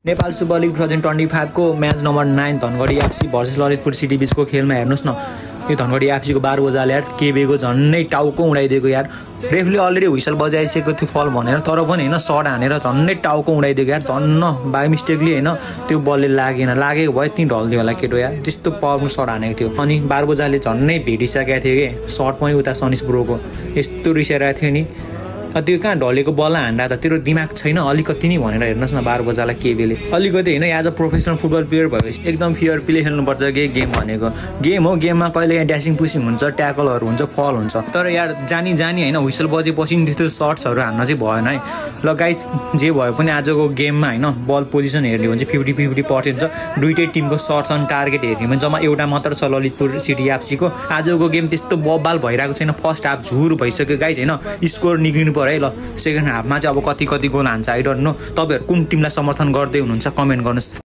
Nepal super league 2025 को match number 9 Dhangadhi FC versus Lalitpur city बीचको खेलमा हेर्नुस् न, यो धनगढी एफसी को 12 बजाले यार केबेको झन्नै टाउको उडाइदिएको यार। रेफले अलरेडी हुइसल बजाइसकेको थियो फल भनेर, तर पनि हैन सर्ट हानेर झन्नै टाउको उडाइदिएको यार। धन्न बाइ मिस्टेकली हैन त्यो बलले लागेको भए त्यही ढल्दियो होला केटो यार, त्यस्तो पावरफुल सर्ट हानेको थियो। अनि 12 बजाले झन्नै भेटिसकेको थियो के सर्ट पनि उता सनिस ब्रोको, यस्तो रिसाइरहेको थियो नि। त्यो कहाँ ढलेको बल हान्दा त तेरो दिमाग छैन अलिकति नै भनेर हेर्नुहोस् न 12 बजालाई केबेले अलिकति हैन as a professional football player भएपछि एकदम फेयर प्ले खेल्नुपर्छ के गेम भनेको। गेम हो, गेममा कहिले यहाँ ड्यासिङ पुसिङ हुन्छ, ट्याकलहरू हुन्छ, फल हुन्छ, तर यार जानी हैन हुइसल बजेपछि नि त्यस्तो सर्ट्सहरू हान्न चाहिँ भएन है। ल गाइस जे भए पनि आजको गेममा हैन बल पोजिसन हेर्ने हो भने चाहिँ 50-50% छ। दुईटै टिमको सर्ट्स अनि टार्गेट हेर्ने भने जम्मा एउटा मात्र छ ललितपुर सिटी एफसी को। आजको गेम त्यस्तो बबाल भइरहेको छैन, फर्स्ट हाफ झुर भइसक्यो गाइस हैन, स्कोर निक्लिनु पर्यो है। ल सेकेन्ड हाफमा चाहिँ अब कति गोल हान्छ आई डोन्ट नो। तपाईहरु कुन टिमलाई समर्थन गर्दै हुनुहुन्छ कमेन्ट गर्नुस्।